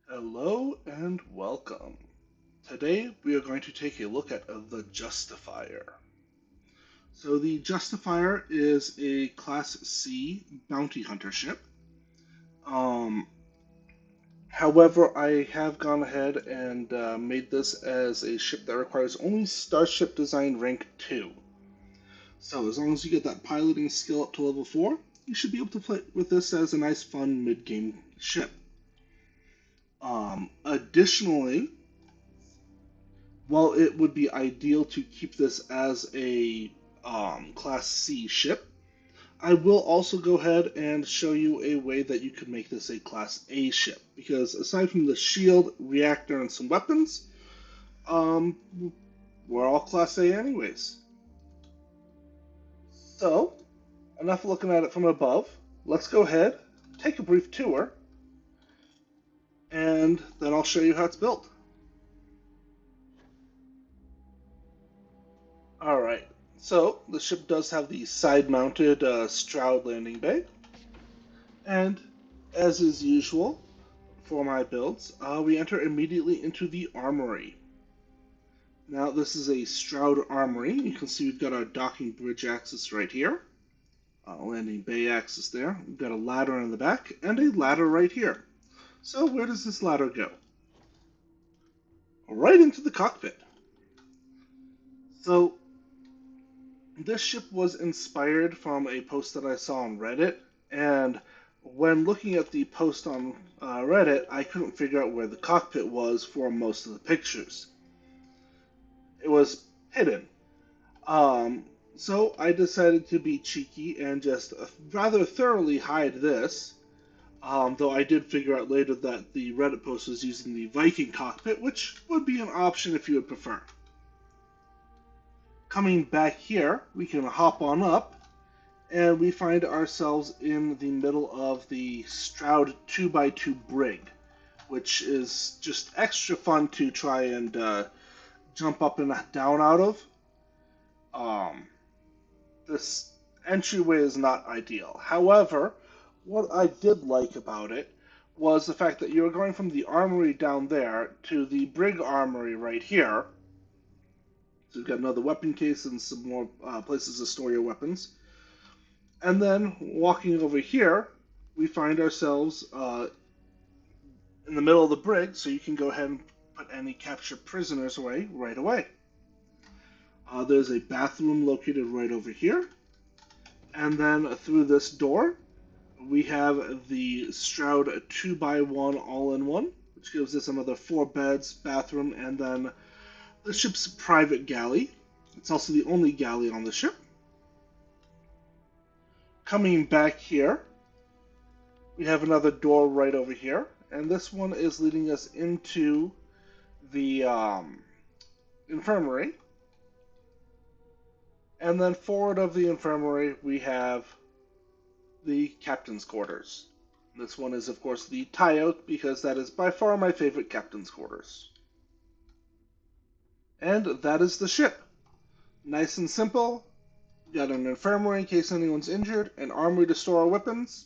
Hello and welcome. Today we are going to take a look at the Justifier. So the Justifier is a Class C bounty hunter ship. Um, However, I have gone ahead and made this as a ship that requires only Starship Design Rank 2. So as long as you get that piloting skill up to level 4, you should be able to play with this as a nice fun mid-game ship. Additionally, while it would be ideal to keep this as a Class C ship, I will also go ahead and show you a way that you could make this a Class A ship. Because aside from the shield, reactor, and some weapons, um, we're all Class A anyways. So, enough looking at it from above. Let's go ahead, take a brief tour, and then I'll show you how it's built. Alright, so the ship does have the side-mounted Stroud landing bay. And as is usual for my builds, we enter immediately into the armory. Now this is a Stroud armory. You can see we've got our docking bridge axis right here, landing bay axis there. We've got a ladder in the back and a ladder right here. So where does this ladder go? Right into the cockpit. So this ship was inspired from a post that I saw on Reddit, and when looking at the post on Reddit, I couldn't figure out where the cockpit was for most of the pictures. It was hidden. Um, so I decided to be cheeky and just rather thoroughly hide this. Though I did figure out later that the Reddit post was using the Viking cockpit, which would be an option if you would prefer. Coming back here, we can hop on up, and we find ourselves in the middle of the Stroud 2x2 brig, which is just extra fun to try and jump up and down out of. This entryway is not ideal. However, what I did like about it was the fact that you were going from the armory down there to the brig armory right here. So you've got another weapon case and some more places to store your weapons. And then walking over here, we find ourselves in the middle of the brig, so you can go ahead and put any captured prisoners away right away. There's a bathroom located right over here. And then through this door, we have the Stroud 2x1 all-in-one, which gives us another 4 beds, bathroom, and then the ship's private galley. It's also the only galley on the ship. Coming back here, we have another door right over here, and this one is leading us into the infirmary. And then forward of the infirmary, we have the captain's quarters. This one is, of course, the tie out, because that is by far my favorite captain's quarters. And that is the ship. Nice and simple. Got an infirmary in case anyone's injured, an armory to store our weapons,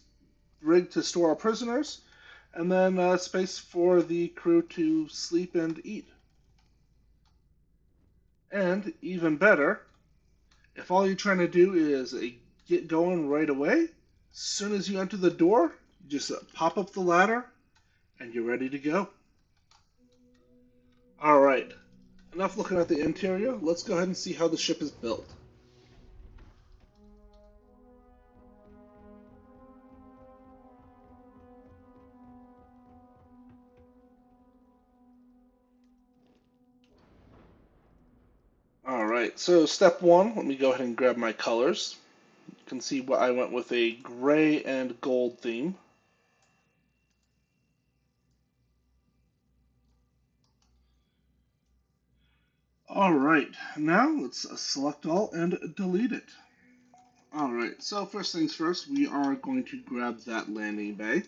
rig to store our prisoners, and then space for the crew to sleep and eat. And even better, if all you're trying to do is get going right away, as soon as you enter the door, you just pop up the ladder and you're ready to go. Alright, enough looking at the interior. Let's go ahead and see how the ship is built. Alright, so step one, let me go ahead and grab my colors. You can see what I went with a gray and gold theme. Alright, now let's select all and delete it. Alright, so first things first, we are going to grab that landing bay.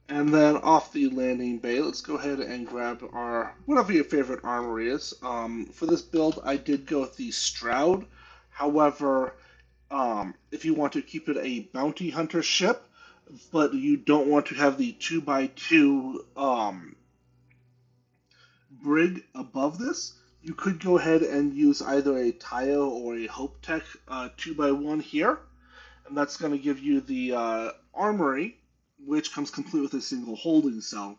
And then off the landing bay, let's go ahead and grab our, whatever your favorite armory is. For this build, I did go with the Stroud. However, if you want to keep it a bounty hunter ship, but you don't want to have the 2x2 brig above this, you could go ahead and use either a Tayo or a Hope Tech 2x1 here, and that's going to give you the armory, which comes complete with a single holding cell.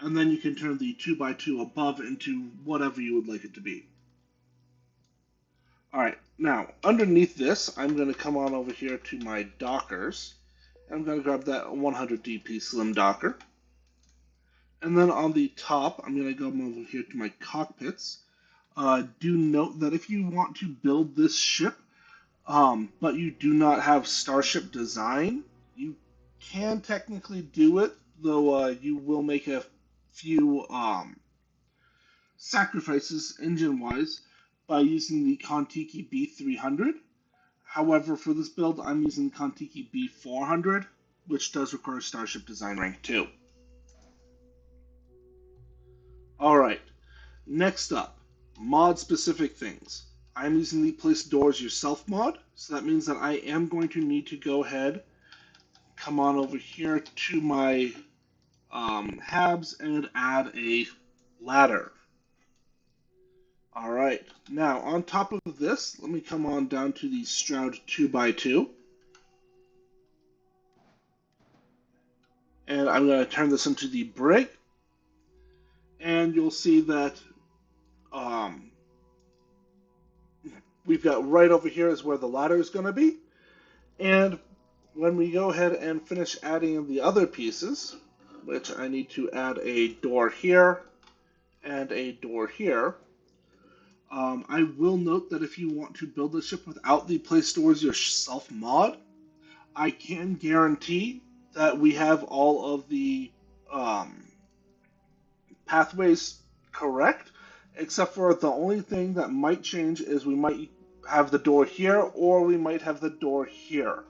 And then you can turn the 2x2 above into whatever you would like it to be. Alright, now underneath this, I'm going to come on over here to my dockers. I'm going to grab that 100 DP Slim Docker. And then on the top, I'm going to go over here to my cockpits. Do note that if you want to build this ship, but you do not have Starship design, you can technically do it, though you will make a few sacrifices engine-wise by using the Kontiki B300. However, for this build, I'm using the Kontiki B400, which does require Starship Design Rank 2. Alright, next up, mod-specific things. I'm using the Place Doors Yourself mod, so that means that I am going to need to go ahead, come on over here to my HABs and add a ladder. Alright, now on top of this, let me come on down to the Stroud 2x2. And I'm going to turn this into the brig. And you'll see that we've got right over here is where the ladder is going to be. And when we go ahead and finish adding the other pieces, which I need to add a door here and a door here, I will note that if you want to build the ship without the Place Doors Yourself mod, I can guarantee that we have all of the pathways correct, except for the only thing that might change is we might have the door here or we might have the door here,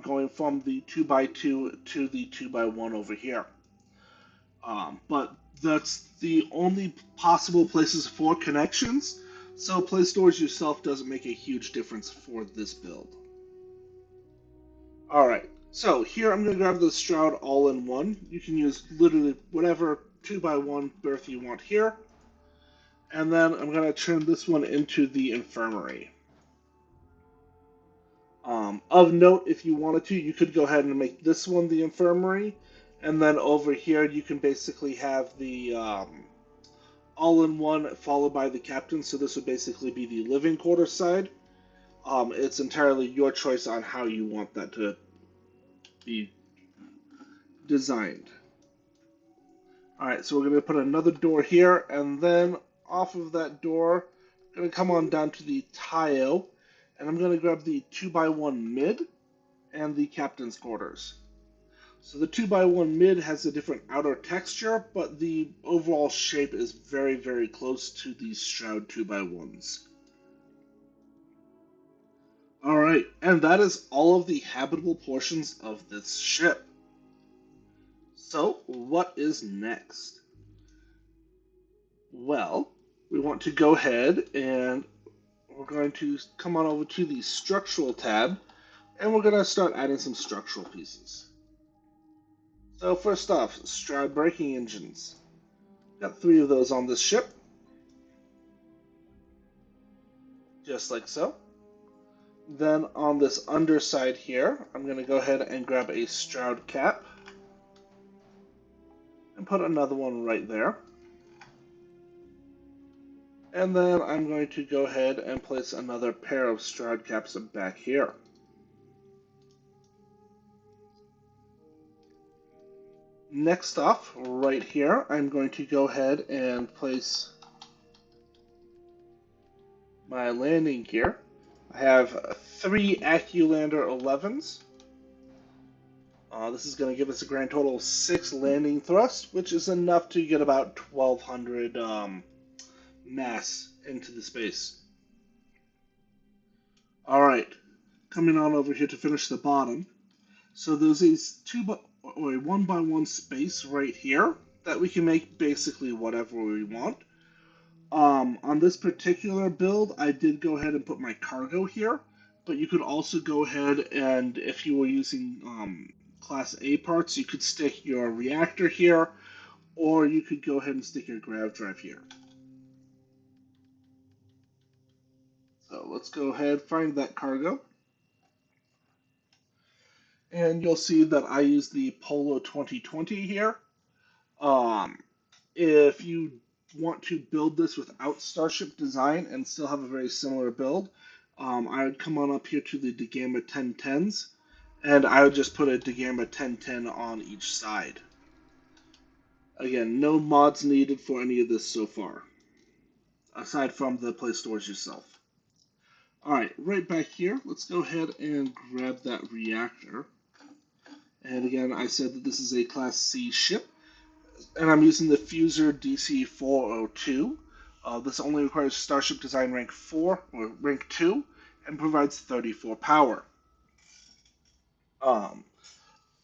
going from the 2x2 to the 2x1 over here. But that's the only possible places for connections, so Place Doors Yourself doesn't make a huge difference for this build. Alright, so here I'm going to grab the Stroud all-in-one. You can use literally whatever 2x1 berth you want here. And then I'm going to turn this one into the infirmary. Of note, if you wanted to, you could go ahead and make this one the infirmary. And then over here, you can basically have the all-in-one followed by the captain. So this would basically be the living quarters side. It's entirely your choice on how you want that to be designed. Alright, so we're going to put another door here, and then off of that door, I'm going to come on down to the Tayo, and I'm going to grab the 2x1 mid and the captain's quarters. So the 2x1 mid has a different outer texture, but the overall shape is very, very close to the Stroud 2x1s. Alright, and that is all of the habitable portions of this ship. So, what is next? Well, we want to go ahead and we're going to come on over to the structural tab and we're going to start adding some structural pieces. So first off, Stroud braking engines. Got 3 of those on this ship. Just like so. Then on this underside here, I'm going to go ahead and grab a Stroud cap and put another one right there. And then I'm going to go ahead and place another pair of Stroud caps back here. Next off, right here, I'm going to go ahead and place my landing gear. I have 3 AccuLander 11s. This is going to give us a grand total of 6 landing thrusts, which is enough to get about 1,200 mass into the space. Alright, coming on over here to finish the bottom. So there's a 1x1 space right here that we can make basically whatever we want. On this particular build, I did go ahead and put my cargo here, but you could also go ahead and, if you were using Class A parts, you could stick your reactor here, or you could go ahead and stick your grav drive here. So let's go ahead, find that cargo. And you'll see that I use the Polo 2020 here. If you want to build this without Starship design and still have a very similar build, I would come on up here to the Degama 1010s, and I would just put a Degama 1010 on each side. Again, no mods needed for any of this so far, aside from the Play Stores yourself. Alright, right back here, let's go ahead and grab that reactor. And again, I said that this is a Class C ship, and I'm using the Fuser DC-402. This only requires Starship Design Rank 4, or Rank 2, and provides 34 power.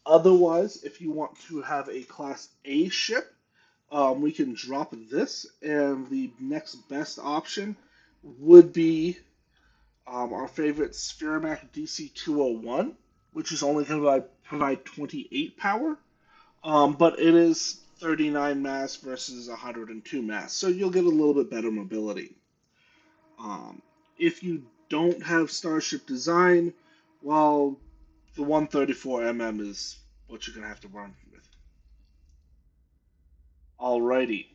Otherwise, if you want to have a Class A ship, we can drop this, and the next best option would be our favorite Spheramac DC-201, which is only going to provide 28 power, but it is 39 mass versus 102 mass, so you'll get a little bit better mobility. If you don't have Starship Design, well, the 134mm is what you're going to have to run with. Alrighty,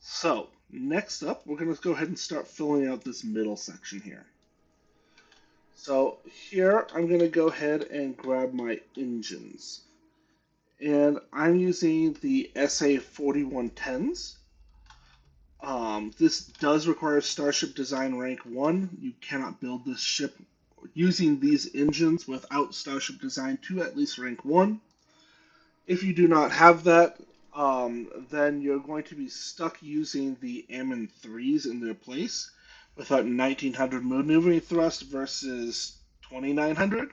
so next up, we're going to go ahead and start filling out this middle section here. So here, I'm going to go ahead and grab my engines. And I'm using the SA4110s. This does require Starship Design Rank 1. You cannot build this ship using these engines without Starship Design to at least Rank 1. If you do not have that, then you're going to be stuck using the Ammon 3s in their place with about 1900 maneuvering thrust versus 2900.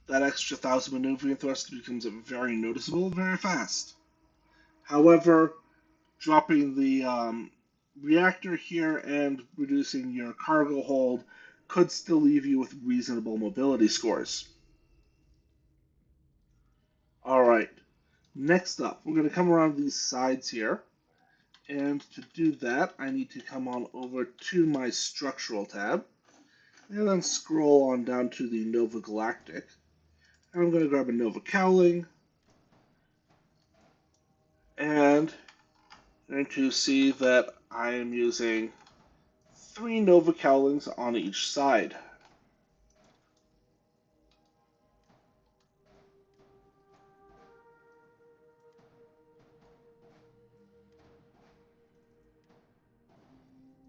That extra 1000 maneuvering thrust becomes very noticeable very fast. However, dropping the reactor here and reducing your cargo hold could still leave you with reasonable mobility scores. Alright, next up, we're going to come around these sides here. And to do that, I need to come on over to my structural tab, and then scroll on down to the Nova Galactic. And I'm going to grab a Nova Cowling, and you're going to see that I am using 3 Nova Cowlings on each side.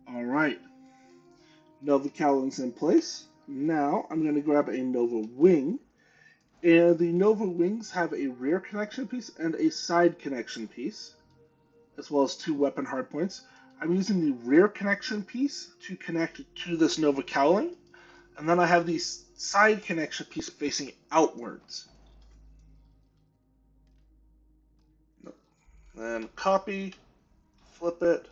Alright, Nova Cowling's in place. Now I'm going to grab a Nova Wing, and the Nova Wings have a rear connection piece and a side connection piece, as well as 2 weapon hardpoints. I'm using the rear connection piece to connect to this Nova Cowling, and then I have the side connection piece facing outwards. Then copy, flip it,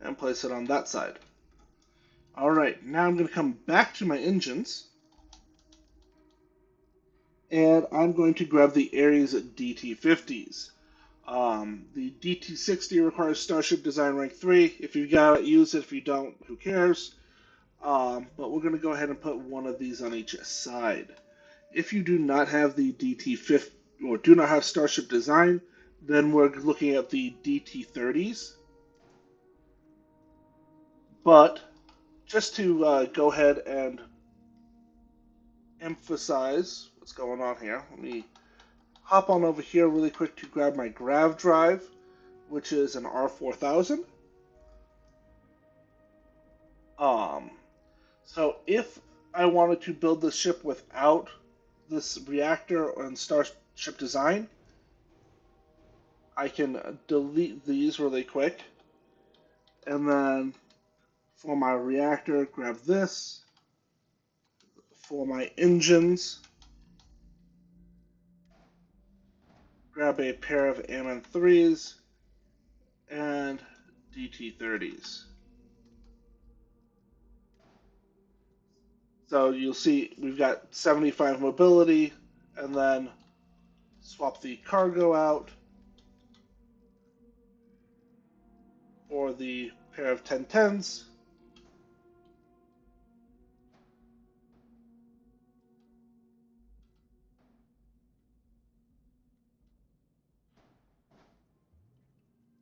and place it on that side. Alright, now I'm going to come back to my engines, and I'm going to grab the Ares DT50s. The DT60 requires Starship Design Rank 3. If you've got it, use it. If you don't, who cares? But we're going to go ahead and put one of these on each side. If you do not have the DT50 or do not have Starship Design, then we're looking at the DT30s. But just to go ahead and emphasize what's going on here, let me hop on over here really quick to grab my grav drive, which is an R4000. So if I wanted to build this ship without this reactor and Starship Design, I can delete these really quick, and then for my reactor, grab this. For my engines, grab a pair of Ammon 3s and DT30s. So you'll see we've got 75 mobility, and then swap the cargo out for the pair of 1010s.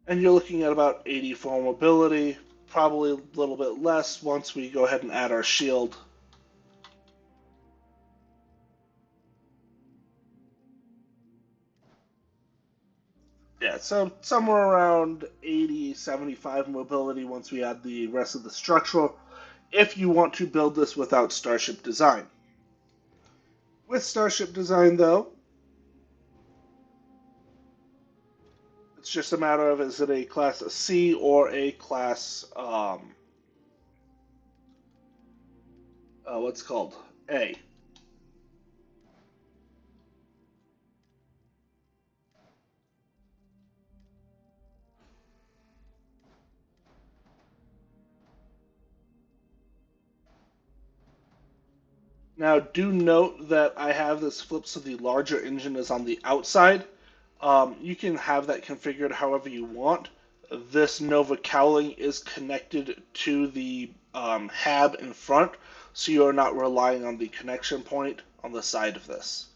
And you're looking at about 80 for mobility, probably a little bit less once we go ahead and add our shield. Yeah, so somewhere around 80, 75 mobility once we add the rest of the structural, if you want to build this without Starship Design. With Starship Design, though, it's just a matter of is it a class C or a class, what's it called? A. Now, do note that I have this flipped so the larger engine is on the outside. You can have that configured however you want. This Nova cowling is connected to the hab in front, so you are not relying on the connection point on the side of this.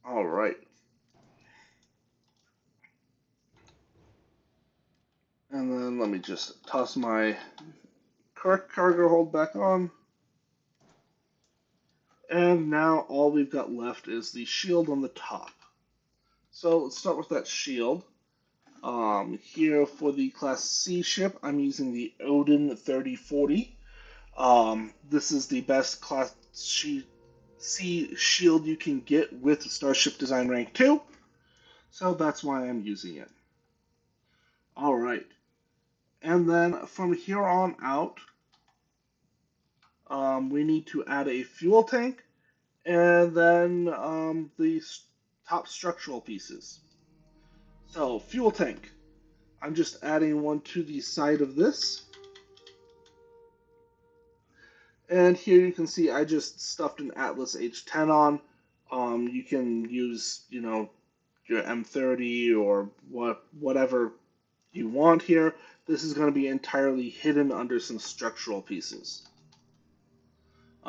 All right. And then let me just toss my correct cargo hold back on. And now all we've got left is the shield on the top. So let's start with that shield. Here for the Class C ship, I'm using the Odin 3040. This is the best Class C shield you can get with Starship Design Rank 2, so that's why I'm using it. Alright, and then from here on out, we need to add a fuel tank, and then the top structural pieces. So, fuel tank. I'm just adding one to the side of this. And here you can see I just stuffed an Atlas H10 on. You can use, your M30 or whatever you want here. This is going to be entirely hidden under some structural pieces.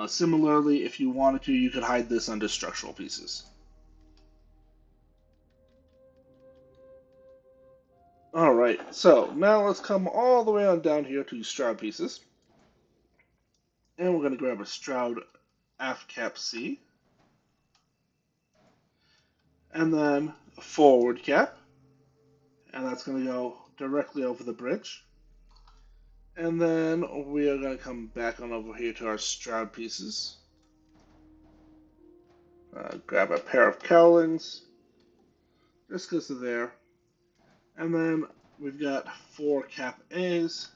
Similarly, if you wanted to, you could hide this under structural pieces. Alright, so now let's come all the way on down here to Stroud pieces. And we're going to grab a Stroud aft cap C. And then a forward cap. And that's going to go directly over the bridge. And then we are going to come back on over here to our Stroud pieces. Grab a pair of cowlings, just because they're there. And then we've got 4 cap A's.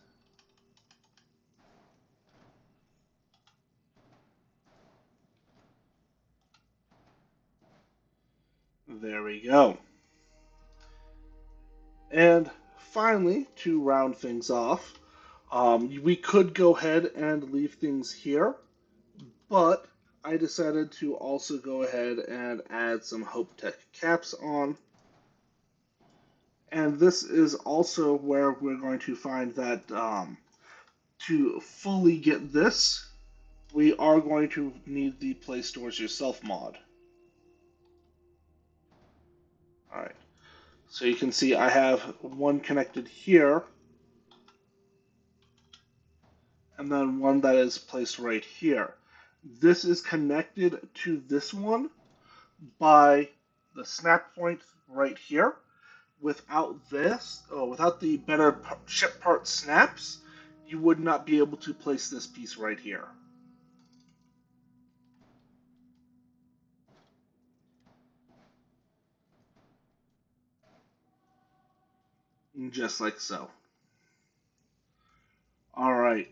There we go. And finally, to round things off, we could go ahead and leave things here, but I decided to also go ahead and add some Hope Tech caps on. And this is also where we're going to find that to fully get this, we are going to need the Play Stores Yourself mod. Alright, so you can see I have one connected here, and then one that is placed right here. This is connected to this one by the snap point right here. Without this, without the better ship part snaps, you would not be able to place this piece right here. Just like so. Alright.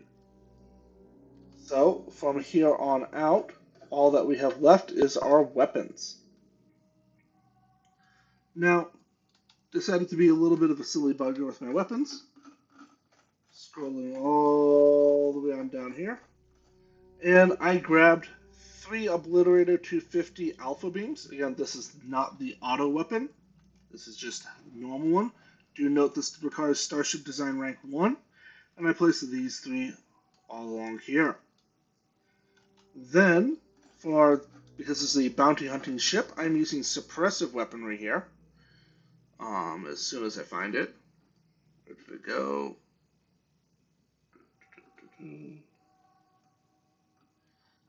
So, from here on out, all that we have left is our weapons. Now, decided to be a little bit of a silly bugger with my weapons. Scrolling all the way on down here. And I grabbed 3 Obliterator 250 Alpha Beams. Again, this is not the auto weapon. This is just a normal one. Do note this requires Starship Design Rank 1. And I placed these 3 all along here. Then, because this is a bounty hunting ship, I'm using suppressive weaponry here. As soon as I find it. Where did it go?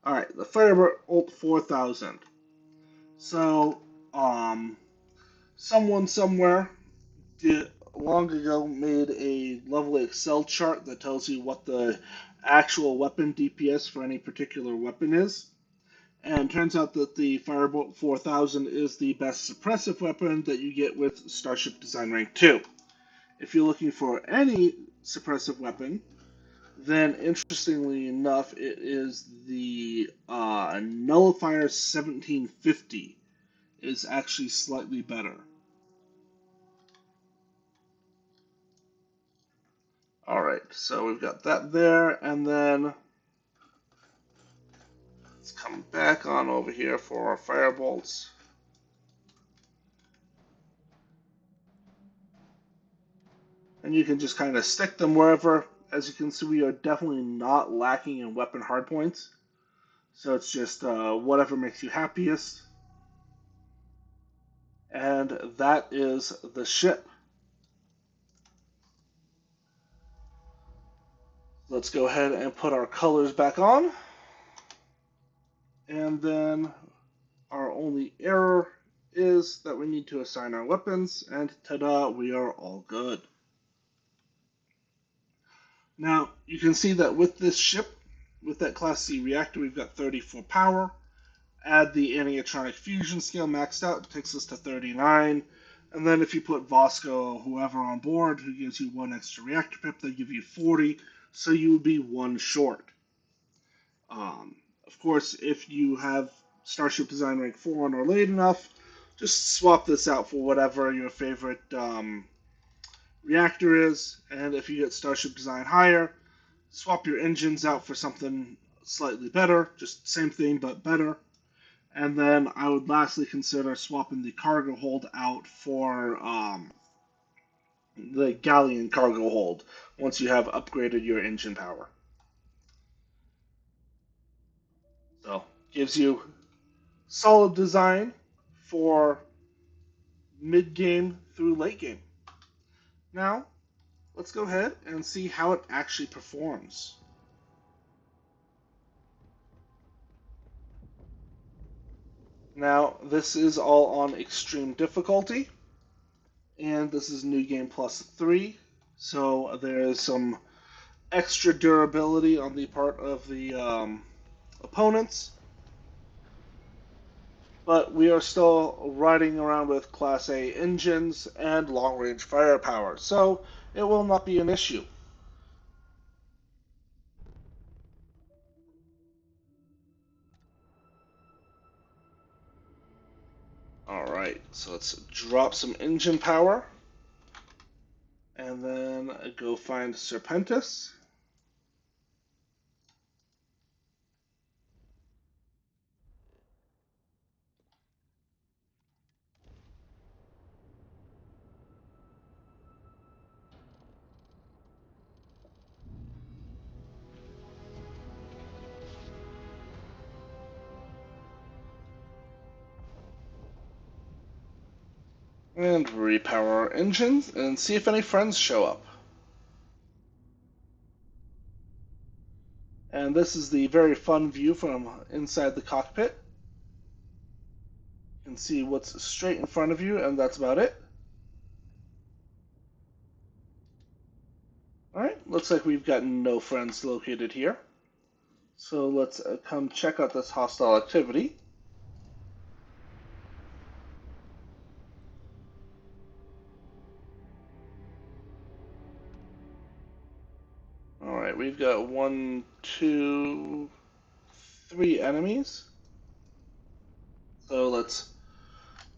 Alright, the Firebolt 4000. So, someone somewhere long ago made a lovely Excel chart that tells you what the actual weapon DPS for any particular weapon is. And turns out that the Firebolt 4000 is the best suppressive weapon that you get with Starship Design Rank 2. If you're looking for any suppressive weapon, then interestingly enough, it is the Nullifier 1750 is actually slightly better. Alright, so we've got that there, and then let's come back on over here for our firebolts. And you can just kind of stick them wherever. As you can see, we are definitely not lacking in weapon hardpoints. So it's just whatever makes you happiest. And that is the ship. Let's go ahead and put our colors back on. And then our only error is that we need to assign our weapons, and ta-da, we are all good. Now, you can see that with this ship, with that Class C reactor, we've got 34 power. Add the anitronic fusion scale maxed out, it takes us to 39. And then if you put Vosco or whoever on board, who gives you 1 extra reactor pip, they give you 40, so you would be 1 short. Of course, if you have Starship Design Rank 4 on or late enough, just swap this out for whatever your favorite reactor is. And if you get Starship Design higher, swap your engines out for something slightly better, just same thing but better. And then I would lastly consider swapping the cargo hold out for the Galleon cargo hold once you have upgraded your engine power. So, gives you solid design for mid-game through late game. Now, let's go ahead and see how it actually performs. Now, this is all on extreme difficulty, and this is New Game Plus 3, so there is some extra durability on the part of the opponents, but we are still riding around with Class A engines and long-range firepower, so it will not be an issue. Alright, so let's drop some engine power, and then go find Serpentis. And repower our engines and see if any friends show up. And this is the very fun view from inside the cockpit. You can see what's straight in front of you, and that's about it. Alright, looks like we've got no friends located here. So let's come check out this hostile activity. Alright, we've got 1, 2, 3 enemies. So let's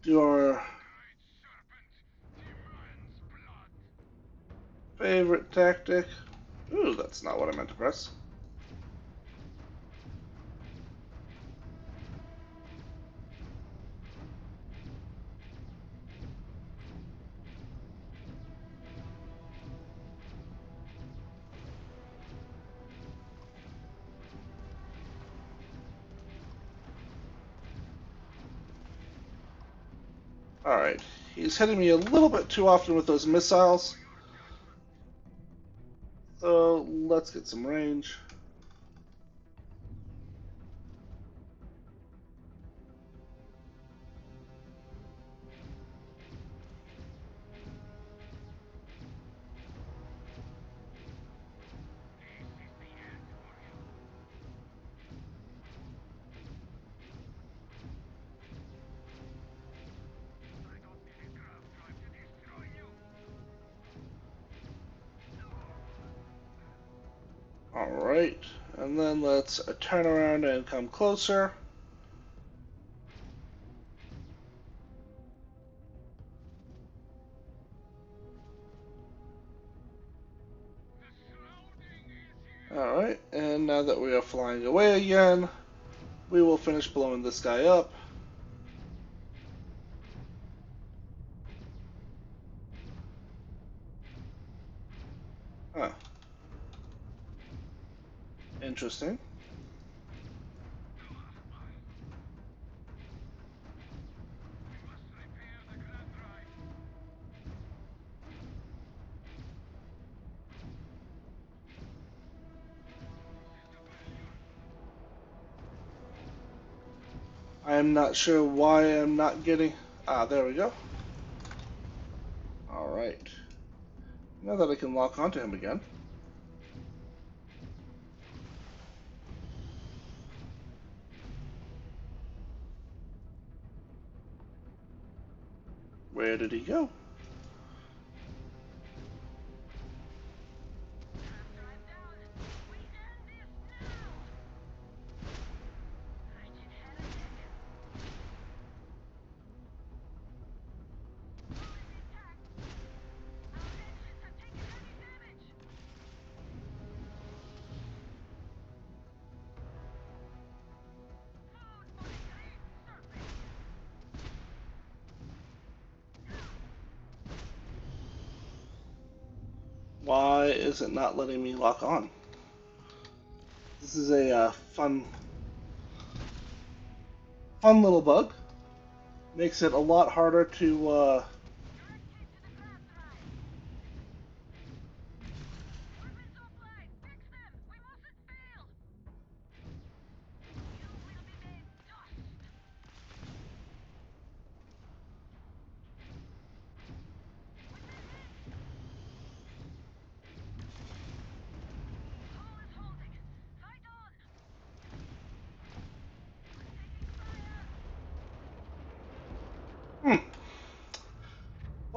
do our favorite tactic. Ooh, that's not what I meant to press. Alright, he's hitting me a little bit too often with those missiles. So let's get some range. Alright, and then let's turn around and come closer. Alright, and now that we are flying away again, we will finish blowing this guy up. Huh. Interesting. I am not sure why I'm not getting... Ah, there we go. Alright. Now that I can lock onto him again. Where did he go? Why is it not letting me lock on? This is a fun little bug. Makes it a lot harder to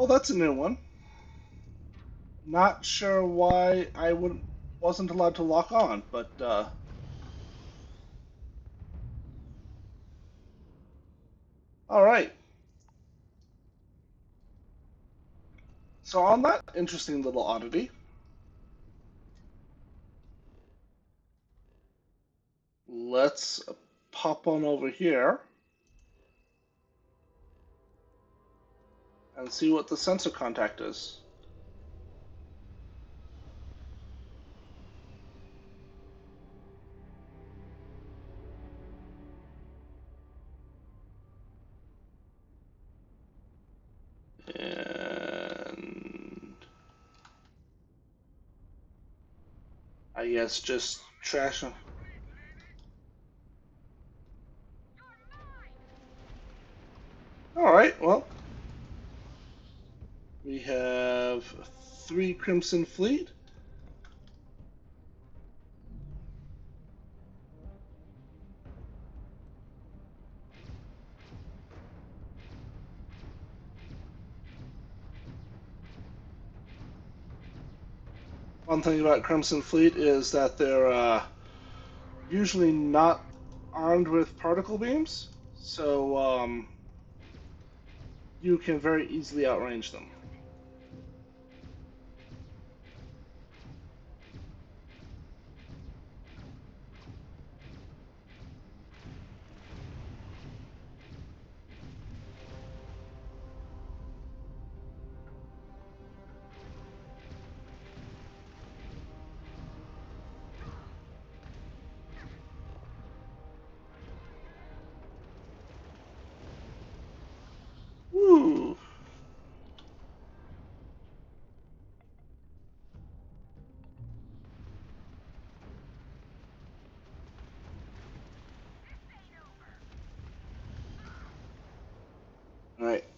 Oh, that's a new one. Not sure why I wasn't allowed to lock on, but all right. So on that interesting little oddity, let's pop on over here and see what the sensor contact is. And I guess just trash them. All right, well, we have 3 Crimson Fleet. One thing about Crimson Fleet is that they're usually not armed with particle beams, so you can very easily outrange them.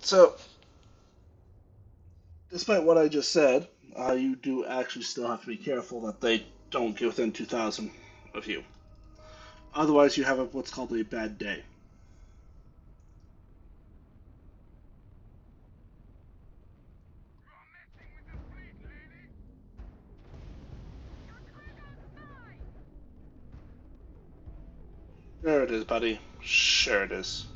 So, despite what I just said, you do actually still have to be careful that they don't get within 2,000 of you. Otherwise, you have what's called a bad day. Sure it is, buddy. Sure it is.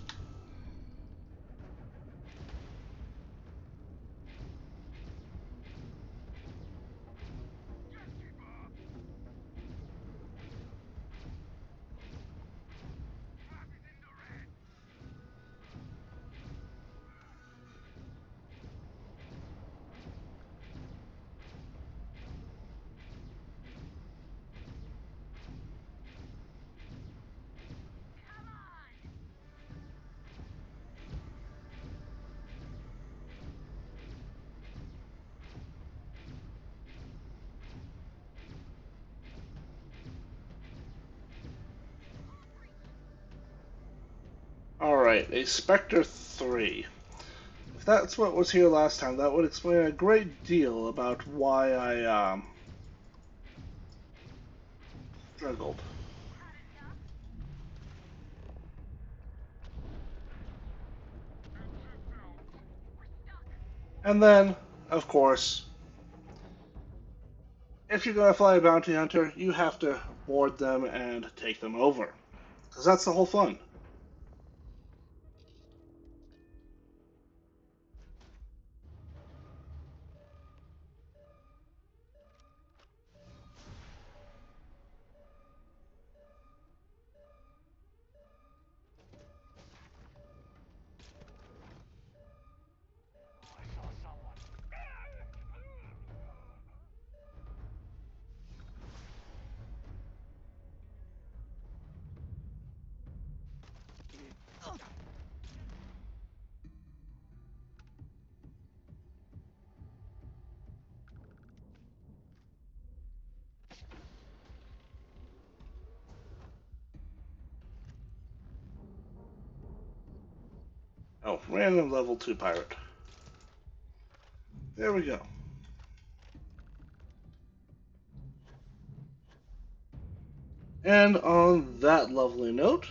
Alright, a Spectre 3. If that's what was here last time, that would explain a great deal about why I, struggled. And then, of course, if you're going to fly a bounty hunter, you have to board them and take them over. Because that's the whole fun. Oh, random level 2 pirate. There we go. And on that lovely note,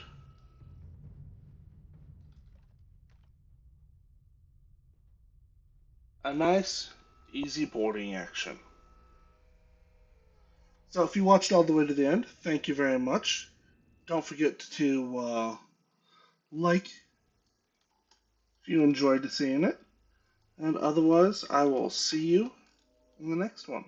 a nice, easy boarding action. So if you watched all the way to the end, thank you very much. Don't forget to like if you enjoyed seeing it. And otherwise, I will see you in the next one.